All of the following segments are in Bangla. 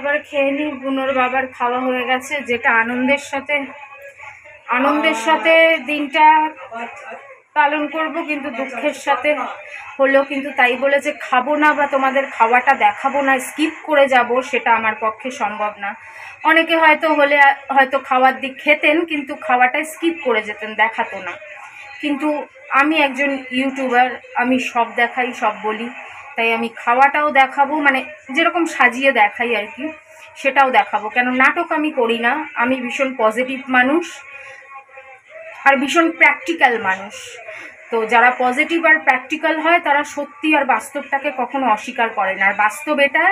এবার খেয়ে নিই। বুনোর বাবার খাওয়া হয়ে গেছে, যেটা আনন্দের সাথে দিনটা পালন করব, কিন্তু দুঃখের সাথে হলো। কিন্তু তাই বলে যে খাবো না বা তোমাদের খাওয়াটা দেখাবো না, স্কিপ করে যাব, সেটা আমার পক্ষে সম্ভব না। অনেকে হয়তো খাওয়ার দিক খেতেন, কিন্তু খাওয়াটা স্কিপ করে যেতেন, দেখাতো না। কিন্তু আমি একজন ইউটিউবার, আমি সব দেখাই, সব বলি, তাই আমি খাওয়াটাও দেখাবো, মানে যেরকম সাজিয়ে দেখাই আর কি, সেটাও দেখাবো। কেন নাটক আমি করি না, আমি ভীষণ পজিটিভ মানুষ আর ভীষণ প্র্যাকটিক্যাল মানুষ। তো যারা পজিটিভ আর প্র্যাকটিক্যাল হয় তারা সত্যি আর বাস্তবটাকে কখনো অস্বীকার করে না। আর বাস্তব এটা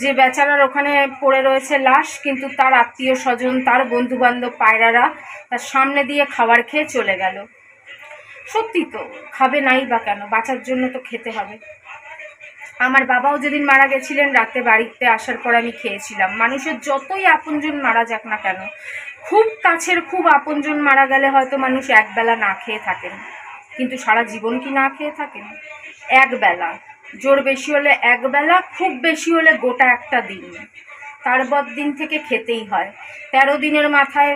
যে বেচারার ওখানে পড়ে রয়েছে লাশ, কিন্তু তার আত্মীয় স্বজন, তার বন্ধুবান্ধব পায়রারা তার সামনে দিয়ে খাবার খেয়ে চলে গেল। সত্যি তো, খাবে নাই বা কেন, বাঁচার জন্য তো খেতে হবে। আমার বাবাও যেদিন মারা গেছিলেন, রাতে বাড়িতে আসার পর আমি খেয়েছিলাম। মানুষের যতই আপনজন মারা যাক না কেন, খুব কাছের খুব আপনজন মারা গেলে হয়তো মানুষ একবেলা না খেয়ে থাকেন, কিন্তু সারা জীবন কি না খেয়ে থাকেন? একবেলা, জোর বেশি হলে একবেলা, খুব বেশি হলে গোটা একটা দিন। তারপর দিন থেকে খেতেই হয়। 13 দিনের মাথায়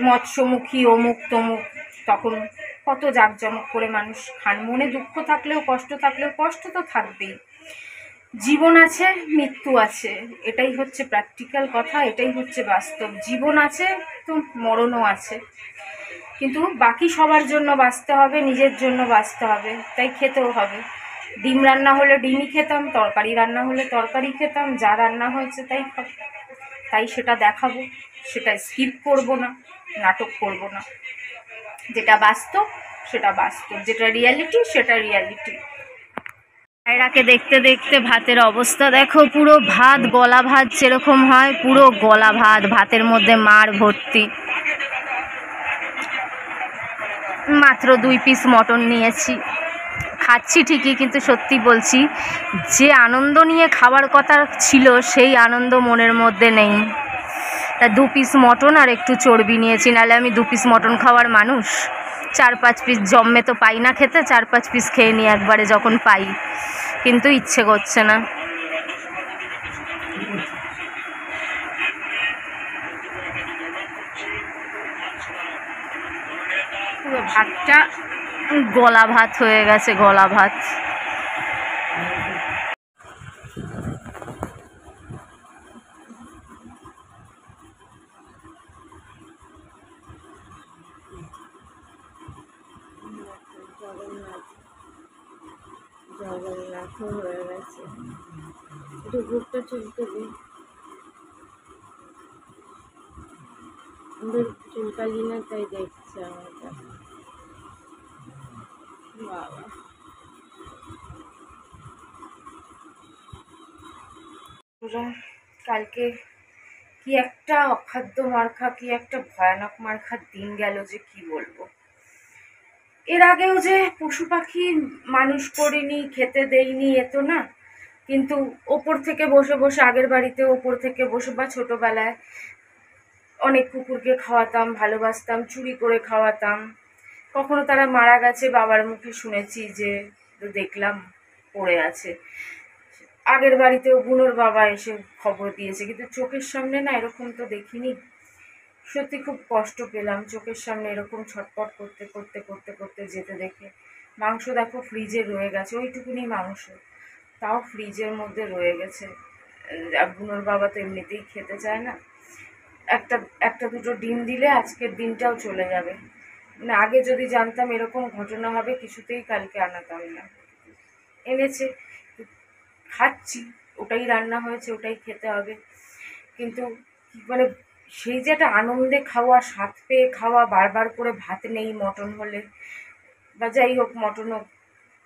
মৎস্যমুখী, অমুক তমুক, তখন কত জাঁকজমক করে মানুষ খান। মনে দুঃখ থাকলেও, কষ্ট থাকলেও, কষ্ট তো থাকবেই। জীবন আছে, মৃত্যু আছে, এটাই হচ্ছে প্র্যাকটিক্যাল কথা, এটাই হচ্ছে বাস্তব। জীবন আছে তো মরণও আছে, কিন্তু বাকি সবার জন্য বাঁচতে হবে, নিজের জন্য বাঁচতে হবে, তাই খেতেও হবে। ডিম রান্না হলে ডিমই খেতাম, তরকারি রান্না হলে তরকারি খেতাম, যা রান্না হয়েছে তাই খাবো। তাই সেটা দেখাবো, সেটা স্কিপ করব না, নাটক করব না। যেটা বাস্তব সেটা বাস্তব, যেটা রিয়ালিটি সেটা রিয়ালিটি। পায়রাকে দেখতে দেখতে ভাতের অবস্থা দেখো, পুরো ভাত, গলা ভাত যেরকম হয়, পুরো গলা ভাত, ভাতের মধ্যে মার ভর্তি। মাত্র 2 পিস মটন নিয়েছি, খাচ্ছি ঠিকই, কিন্তু সত্যি বলছি, যে আনন্দ নিয়ে খাওয়ার কথা ছিল সেই আনন্দ মনের মধ্যে নেই। তা 2 পিস মটন আর একটু চর্বি নিয়েছি, নাহলে আমি 2 পিস মটন খাওয়ার মানুষ। 4-5 পিস জম্মে তো পাই না খেতে, 4-5 পিস খেয়ে নিই একবারে যখন পাই, কিন্তু ইচ্ছে করছে না। পুরো ভাতটা গলা ভাত হয়ে গেছে, গলা ভাত। জগন্নাথ হয়ে গেছে, একটু ঘুরতে চলতে দিই। আমাদের চুলকালি না, তাই দেখছে আমাকে। বাবা, কালকে কি একটা অখাদ্য মার্খা, কি একটা ভয়ানক মার্খার দিন গেল, যে কি বলবো। এর আগেও যে পশু পাখি মানুষ করিনি, খেতে দেইনি, এ তো না, কিন্তু ওপর থেকে বসে বসে, আগের বাড়িতে ওপর থেকে বসে, বা ছোটবেলায় অনেক কুকুরকে খাওয়াতাম, ভালোবাসতাম, চুরি করে খাওয়াতাম। কখনো তারা মারা গেছে, বাবার মুখে শুনেছি, যে দেখলাম পড়ে আছে। আগের বাড়িতেও বুনোর বাবা এসে খবর দিয়েছে, কিন্তু চোখের সামনে না এরকম তো দেখিনি। সত্যি খুব কষ্ট পেলাম চোখের সামনে এরকম ছটপট করতে করতে করতে করতে যেতে দেখে। মাংস দেখো ফ্রিজে রয়ে গেছে, ওইটুকুনি মাংস, তাও ফ্রিজের মধ্যে রয়ে গেছে। আর বুনোর বাবা তো এমনিতেই খেতে চায় না। একটা দুটো ডিম দিলে আজকের দিনটাও চলে যাবে। মানে আগে যদি জানতাম এরকম ঘটনা হবে, কিছুতেই কালকে আনাতাম না। এনেছে, খাচ্ছি, ওটাই রান্না হয়েছে, ওটাই খেতে হবে। কিন্তু মানে সেই যে একটা আনন্দে খাওয়া, স্বাদ পেয়ে খাওয়া, বারবার করে ভাত নেই মটন হলে, বা যাই হোক, মটন হোক,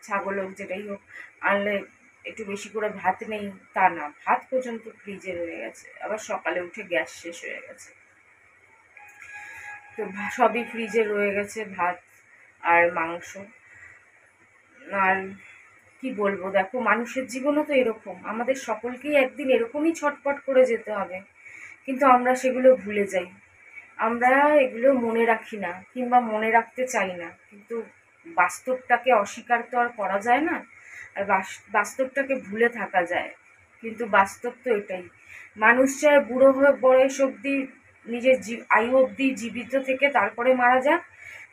ছাগল হোক, যেটাই হোক, আনলে একটু বেশি করে ভাত নেই, তা না, ভাত পর্যন্ত ফ্রিজে রয়ে গেছে। আবার সকালে উঠে গ্যাস শেষ হয়ে গেছে, তো সবই ফ্রিজে রয়ে গেছে, ভাত আর মাংস। আর কি বলবো, দেখো মানুষের জীবনও তো এরকম, আমাদের সকলকেই একদিন এরকমই ছটপট করে যেতে হবে, কিন্তু আমরা সেগুলো ভুলে যাই, আমরা এগুলো মনে রাখি না, কিংবা মনে রাখতে চাই না। কিন্তু বাস্তবটাকে অস্বীকার তো আর করা যায় না, আর বাস্তবটাকে ভুলে থাকা যায়। কিন্তু বাস্তব তো এটাই। মানুষ চায় বুড়ো হয়ে বয়স অবধি নিজের আয়ু অবধি জীবিত থেকে তারপরে মারা যাক,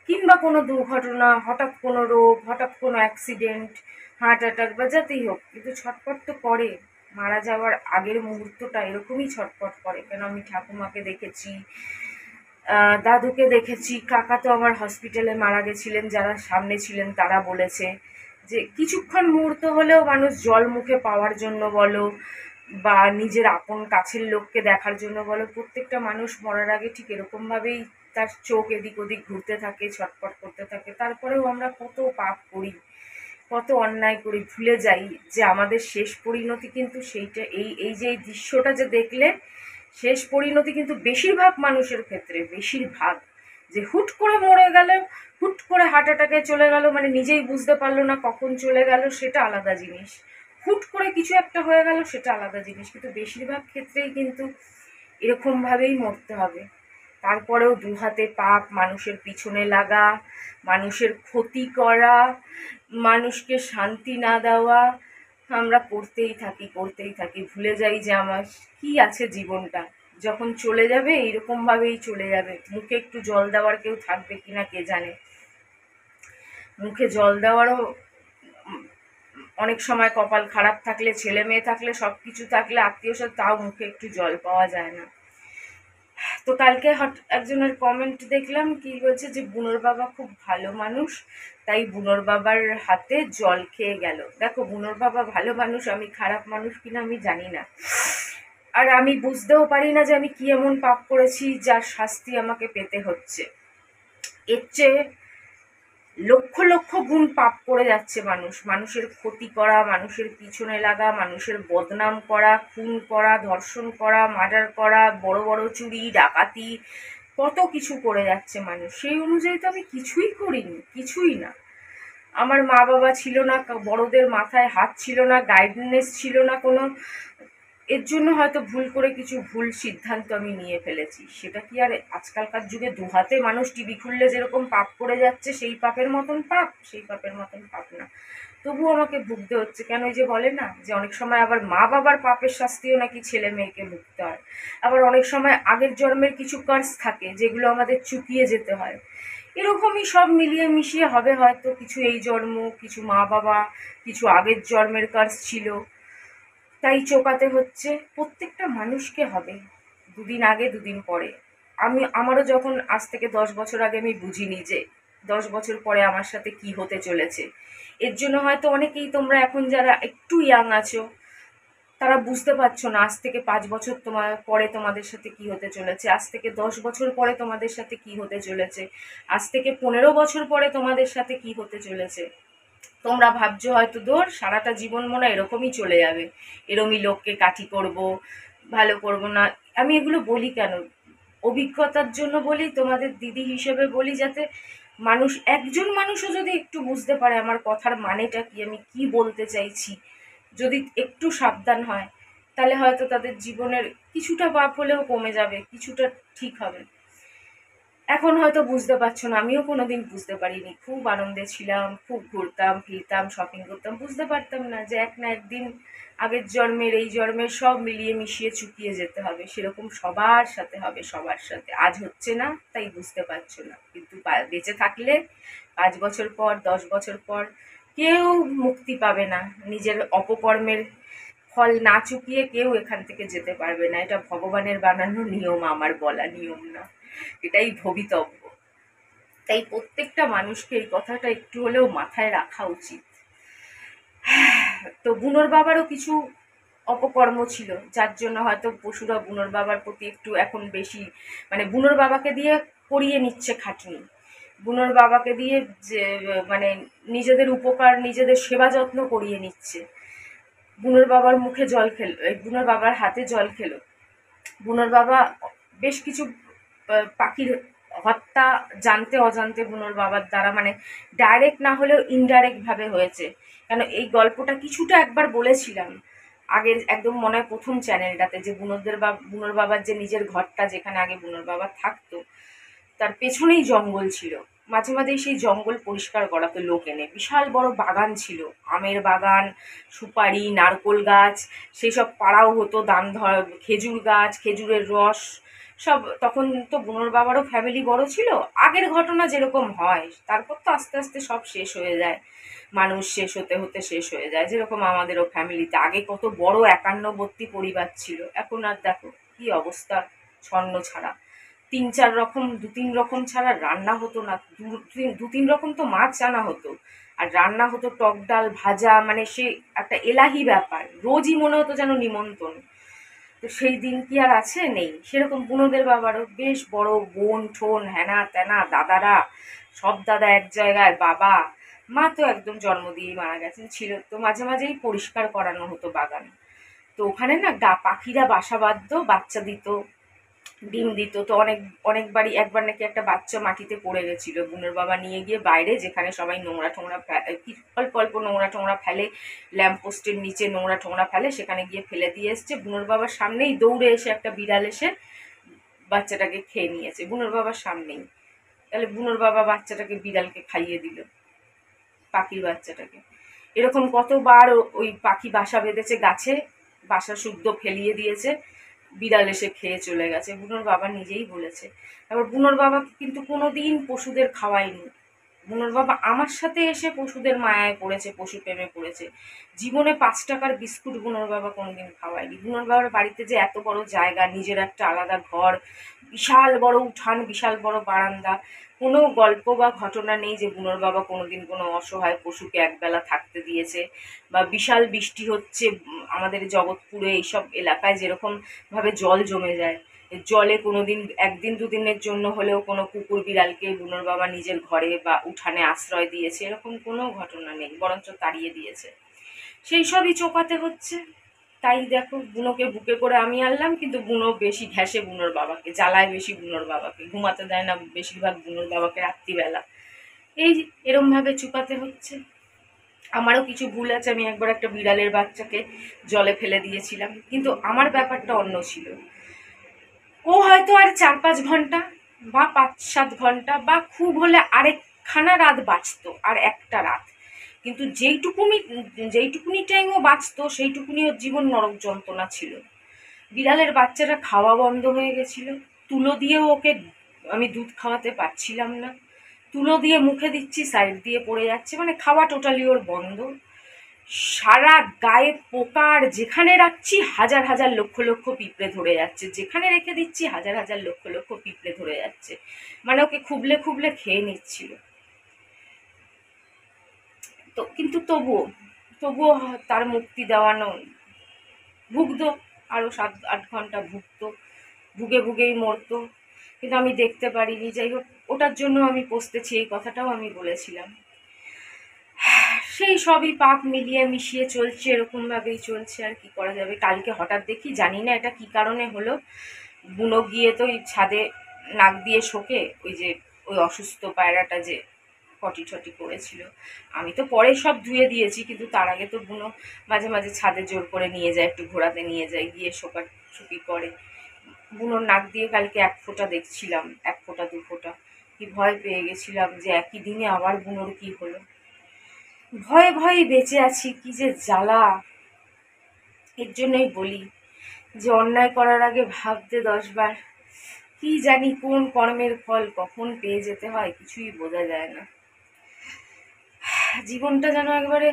কিংবা কোনো দুর্ঘটনা, হঠাৎ কোনো রোগ, হঠাৎ কোনো অ্যাক্সিডেন্ট, হার্ট অ্যাটাক বা যাতেই হোক, কিন্তু ছটফট তো করে। মারা যাওয়ার আগের মুহূর্তটা এরকমই ছটফট করে। কেন আমি ঠাকুমাকে দেখেছি, দাদুকে দেখেছি, কাকা তো আমার হসপিটালে মারা গেছিলেন, যারা সামনে ছিলেন তারা বলেছে যে কিছুক্ষণ মুহূর্ত হলেও মানুষ জল মুখে পাওয়ার জন্য বলো বা নিজের আপন কাছের লোককে দেখার জন্য বলো, প্রত্যেকটা মানুষ মরার আগে ঠিক এরকমভাবেই তার চোখ এদিক ওদিক ঘুরতে থাকে, ছটফট করতে থাকে। তারপরেও আমরা কত পাপ করি, কত অন্যায় করি, ভুলে যাই যে আমাদের শেষ পরিণতি কিন্তু সেইটা, এই যে এই দৃশ্যটা যে দেখলে শেষ পরিণতি কিন্তু বেশিরভাগ মানুষের ক্ষেত্রে, বেশিরভাগ যে হুট করে মরে গেল, হুট করে হার্ট অ্যাটাকে চলে গেল, মানে নিজেই বুঝতে পারলো না কখন চলে গেল, সেটা আলাদা জিনিস। হুট করে কিছু একটা হয়ে গেল, সেটা আলাদা জিনিস। কিন্তু বেশিরভাগ ক্ষেত্রেই কিন্তু এরকমভাবেই মরতে হবে। তারপরেও দুহাতে পাপ, মানুষের পিছনে লাগা, মানুষের ক্ষতি করা, মানুষকে শান্তি না দেওয়া, আমরা করতেই থাকি। ভুলে যাই যে আমার কি আছে জীবনটা, যখন চলে যাবে এইরকমভাবেই চলে যাবে। মুখে একটু জল দেওয়ার কেউ থাকবে কিনা কে জানে। মুখে জল দেওয়ারও অনেক সময় কপাল খারাপ থাকলে, ছেলে মেয়ে থাকলে, সব কিছু থাকলে, আত্মীয় স্বজন, তাও মুখে একটু জল পাওয়া যায় না। তো কালকে একজনের কমেন্ট দেখলাম, কি বলছে যে বুনোর বাবা খুব ভালো মানুষ, তাই বুনোর বাবার হাতে জল খেয়ে গেল। দেখো, বুনোর বাবা ভালো মানুষ, আমি খারাপ মানুষ কিনা আমি জানি না, আর আমি বুঝতেও পারি না যে আমি কি এমন পাপ করেছি যার শাস্তি আমাকে পেতে হচ্ছে। এর চেয়ে লক্ষ লক্ষ গুণ পাপ করে যাচ্ছে মানুষ। মানুষের ক্ষতি করা, মানুষের পিছনে লাগা, মানুষের বদনাম করা, খুন করা, ধর্ষণ করা, মার্ডার করা, বড় বড় চুরি, ডাকাতি, কত কিছু করে যাচ্ছে মানুষ। সেই অনুযায়ী তো আমি কিছুই করিনি, কিছুই না। আমার মা বাবা ছিল না, বড়দের মাথায় হাত ছিল না, গাইডনেস ছিল না কোনো, এর জন্য হয়তো ভুল করে কিছু ভুল সিদ্ধান্ত আমি নিয়ে ফেলেছি। সেটা কি আর আজকালকার যুগে দুহাতে মানুষ টিভি খুললে যেরকম পাপ করে যাচ্ছে, সেই পাপের মতন পাপ? সেই পাপের মতন পাপ না। তবুও আমাকে ভুগতে হচ্ছে। কেন, ওই যে বলে না যে অনেক সময় আবার মা বাবার পাপের শাস্তিও নাকি ছেলে মেয়েকে ভুগতে হয়। আবার অনেক সময় আগের জন্মের কিছু কার্স থাকে যেগুলো আমাদের চুকিয়ে যেতে হয়। এরকমই সব মিলিয়ে মিশিয়ে হবে হয়তো কিছু এই জন্ম, কিছু মা বাবা, কিছু আগের জন্মের কার্স ছিল, তাই চোকাতে হচ্ছে। প্রত্যেকটা মানুষকে হবে, দুদিন আগে দুদিন পরে। আমারও যখন আজ থেকে 10 বছর আগে আমি বুঝিনি যে 10 বছর পরে আমার সাথে কি হতে চলেছে। এর জন্য হয়তো অনেকেই তোমরা এখন যারা একটু ইয়াং আছো তারা বুঝতে পারছো না আজ থেকে 5 বছর পরে তোমাদের সাথে কি হতে চলেছে, আজ থেকে 10 বছর পরে তোমাদের সাথে কি হতে চলেছে, আজ থেকে 15 বছর পরে তোমাদের সাথে কি হতে চলেছে। তোমরা ভাবছো হয়তো দূর সারাটা জীবন মনে এরকমই চলে যাবে, এরমই লোককে কাঠি করব, ভালো করব না। আমি এগুলো বলি কেন, অভিজ্ঞতার জন্য বলি, তোমাদের দিদি হিসেবে বলি, যাতে একজন মানুষও যদি একটু বুঝতে পারে আমার কথার মানেটা কি, আমি কি বলতে চাইছি, যদি একটু সাবধান হয়, তাহলে হয়তো তাদের জীবনের কিছুটা পাপ হলেও কমে যাবে, কিছুটা ঠিক হবে। এখন হয়তো বুঝতে পারছো না, আমিও কোনোদিন বুঝতে পারিনি। খুব আনন্দে ছিলাম, খুব ঘুরতাম ফিরতাম, শপিং করতাম, বুঝতে পারতাম না যে এক না একদিন আগের জন্মের এই জন্মের সব মিলিয়ে মিশিয়ে চুকিয়ে যেতে হবে। সেরকম সবার সাথে হবে, সবার সাথে। আজ হচ্ছে না তাই বুঝতে পারছো না, কিন্তু বেঁচে থাকলে 5 বছর পর, 10 বছর পর কেউ মুক্তি পাবে না। নিজের অপকর্মের ফল না চুকিয়ে কেউ এখান থেকে যেতে পারবে না। এটা ভগবানের বানানো নিয়ম, আমার বলা নিয়ম না, এটাই ভবিতব্য। তাই প্রত্যেকটা মানুষকে এই কথাটা একটু হলেও মাথায় রাখা উচিত। তো বুনোর বাবারও কিছু অপকর্ম ছিল, যার জন্য হয়তো পশুরা বুনোর বাবার প্রতি একটু এখন বেশি, মানে বুনোর বাবাকে দিয়ে করিয়ে নিচ্ছে খাটনি, বুনোর বাবাকে দিয়ে যে মানে নিজেদের উপকার, নিজেদের সেবা যত্ন করিয়ে নিচ্ছে। বুনোর বাবার মুখে জল খেলো, বুনোর বাবার হাতে জল খেলো। বুনোর বাবা বেশ কিছু পাখির হত্যা জানতে অজান্তে বুনোর বাবার দ্বারা, মানে ডাইরেক্ট না হলেও ইনডাইরেক্ট ভাবে হয়েছে। কেন, এই গল্পটা কিছুটা একবার বলেছিলাম আগের একদম মনে হয় প্রথম চ্যানেলটাতে, যে বুনোর বাবার যে নিজের ঘরটা, যেখানে আগে বুনোর বাবা থাকতো, তার পেছনেই জঙ্গল ছিল। মাঝে মাঝেই সেই জঙ্গল পরিষ্কার করাতো লোক এনে। বিশাল বড় বাগান ছিল, আমের বাগান, সুপারি, নারকোল গাছ, সেই সব পাড়াও হতো, দান ধর, খেজুর গাছ, খেজুরের রস সব। তখন তো বুনোর বাবারও ফ্যামিলি বড় ছিল, আগের ঘটনা যেরকম হয়, তারপর তো আস্তে আস্তে সব শেষ হয়ে যায়, মানুষ শেষ হতে হতে শেষ হয়ে যায়, যেরকম আমাদেরও ফ্যামিলিতে আগে কত বড় 51 পরিবার ছিল, এখন আর দেখো কি অবস্থা, ছন্ন ছাড়া। দু তিন রকম ছাড়া রান্না হতো না, দু তিন রকম তো মাছ আনা হতো, আর রান্না হতো টক ডাল ভাজা, মানে সে একটা এলাহি ব্যাপার, রোজই মনে হতো যেন নিমন্ত্রণ। তো সেই দিন কি আর আছে? নেই। সেরকম বুনোদের বাবারও বেশ বড় বোন ঠোন, হ্যানা ত্যানা, দাদারা, সব দাদা এক জায়গায়, বাবা মা তো একদম জন্ম দিয়েই মারা গেছেন, ছিল তো মাঝে মাঝেই পরিষ্কার করানো হতো বাগান। তো ওখানে না পাখিরা বাসা বাঁধতো, বাচ্চা দিত, ডিম দিত। তো অনেকবারই, একবার নাকি একটা বাচ্চা মাটিতে পড়ে গেছিল, বুনোর বাবা নিয়ে গিয়ে বাইরে, যেখানে সবাই নোংরা টোংরা অল্প অল্প নোংরা টোংরা ফেলে, ল্যাম্প পোস্টের নিচে নোংরা টোংরা ফেলে, সেখানে গিয়ে ফেলে দিয়ে এসছে। বুনোর বাবার সামনেই দৌড়ে এসে একটা বিড়াল এসে বাচ্চাটাকে খেয়ে নিয়েছে, বুনোর বাবার সামনেই। তাহলে বুনোর বাবা বাচ্চাটাকে বিড়ালকে খাইয়ে দিল, পাখির বাচ্চাটাকে। এরকম কতবার ওই পাখি বাসা বেঁধেছে গাছে, বাসা শুদ্ধ ফেলিয়ে দিয়েছে, বিড়াল এসে খেয়ে চলে গেছে, বুনোর বাবা নিজেই বলেছে। তারপর বুনোর বাবা কিন্তু কোনোদিন পশুদের খাওয়ায়নি। বুনোর বাবা আমার সাথে এসে পশুদের মায়ায় পড়েছে, পশু প্রেমে পড়েছে। জীবনে 5 টাকার বিস্কুট বুনোর বাবা কোনোদিন খাওয়ায়নি। বুনোর বাবার বাড়িতে যে এত বড় জায়গা, নিজের একটা আলাদা ঘর, বিশাল বড় উঠান, বিশাল বড় বারান্দা, কোনো গল্প বা ঘটনা নেই যে বুনোর বাবা কোনোদিন কোনো অসহায় পশুকে একবেলা থাকতে দিয়েছে। বা বিশাল বৃষ্টি হচ্ছে আমাদের জগৎপুরে এইসব এলাকায় যেরকম ভাবে জল জমে যায়, জলে কোনোদিন একদিন দুদিনের জন্য হলেও কোনো কুকুর বিড়ালকে বুনোর বাবা নিজের ঘরে বা উঠানে আশ্রয় দিয়েছে, এরকম কোনো ঘটনা নেই, বরঞ্চ তাড়িয়ে দিয়েছে। সেই সবই চোকাতে হচ্ছে। তাই দেখো, বুনোকে বুকে করে আমি আনলাম, কিন্তু বুনো বেশি ঘেঁষে বুনোর বাবাকে, জ্বালায় বেশি বুনোর বাবাকে, ঘুমাতে দেয় না বেশিরভাগ বুনোর বাবাকে রাত্রিবেলা। এই এরম ভাবে চুকাতে হচ্ছে। আমারও কিছু ভুল আছে, আমি একবার একটা বিড়ালের বাচ্চাকে জলে ফেলে দিয়েছিলাম, কিন্তু আমার ব্যাপারটা অন্য ছিল। ও হয়তো আর 4-5 ঘন্টা বা 5-7 ঘন্টা বা খুব হলে আরেকখানা রাত বাঁচতো, আর একটা রাত, কিন্তু যেইটুকুনি টাইম ও বাঁচতো সেইটুকুনি ওর জীবন নরক যন্ত্রণা ছিল। বিড়ালের বাচ্চাটা খাওয়া বন্ধ হয়ে গেছিল, তুলো দিয়েও ওকে আমি দুধ খাওয়াতে পারছিলাম না, তুলো দিয়ে মুখে দিচ্ছি সাইড দিয়ে পড়ে যাচ্ছে, মানে খাওয়া টোটালি ওর বন্ধ। সারা গায়ে পোকার, যেখানে রাখছি হাজার হাজার লক্ষ লক্ষ পিঁপড়ে ধরে যাচ্ছে, যেখানে রেখে দিচ্ছি হাজার হাজার লক্ষ লক্ষ পিঁপড়ে ধরে যাচ্ছে, মানে ওকে খুবলে খুবলে খেয়ে নিচ্ছিল। তো কিন্তু তবুও তার মুক্তি দেওয়ানো, ভুগতো, আরো 7-8 ঘন্টা ভুগতো, ভুগে ভুগেই মরতো, কিন্তু আমি দেখতে পারিনি। যাই হোক, ওটার জন্য আমি পস্তেছি, এই কথাটাও আমি বলেছিলাম। সেই সবই পাপ মিলিয়ে মিশিয়ে চলছে, এরকম ভাবেই চলছে, আর কি করা যাবে। কালকে হঠাৎ দেখি, জানি না এটা কি কারণে হলো, বুনো গিয়ে তো ওই ছাদে নাক দিয়ে শোকে, ওই যে ওই অসুস্থ পায়রাটা যে পটি টটি করেছিল, আমি তো পরে সব ধুয়ে দিয়েছি, কিন্তু তার আগে তো বুনো মাঝে মাঝে ছাদে জোর করে নিয়ে যায়, একটু ঘোরাতে নিয়ে যায়, গিয়ে শুকি করে। বুনোর নাক দিয়ে কালকে 1 ফোঁটা দেখছিলাম, 1 ফোঁটা 2 ফোঁটা, কি ভয় পেয়ে গেছিলাম যে একই দিনে আবার বুনোর কি হলো। ভয়ে ভয়ে বেঁচে আছি, কি যে জ্বালা। এর জন্যই বলি যে অন্যায় করার আগে ভাবতে 10 বার। কি জানি কোন কর্মের ফল কখন পেয়ে যেতে হয়, কিছুই বোঝা যায় না। জীবনটা যেন একবারে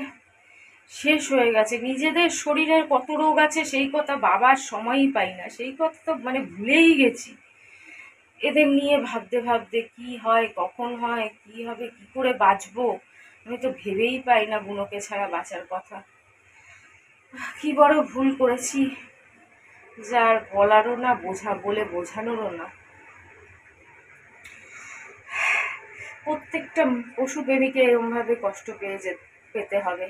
শেষ হয়ে গেছে। নিজেদের শরীরের কত রোগ আছে সেই কথা বাবার সময়ই পাই না, সেই কথা তো মানে ভুলেই গেছি। এদের নিয়ে ভাবতে ভাবতে কি হয়, কখন হয়, কি হবে, কি করে বাঁচবো, আমি তো ভেবেই পাই না বুনোকে ছাড়া বাঁচার কথা। কি বড় ভুল করেছি, যার বলারও না, বলে বোঝানোরও না। প্রত্যেকটা পশু প্রেমীকে এরমভাবে কষ্ট পেতে হবে।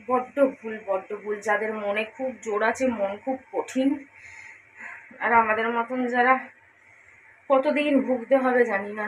বড্ড ভুল, বড্ড ভুল। যাদের মনে খুব জোর আছে, মন খুব কঠিন, আর আমাদের মতন যারা কতদিন ভুগতে হবে জানি না।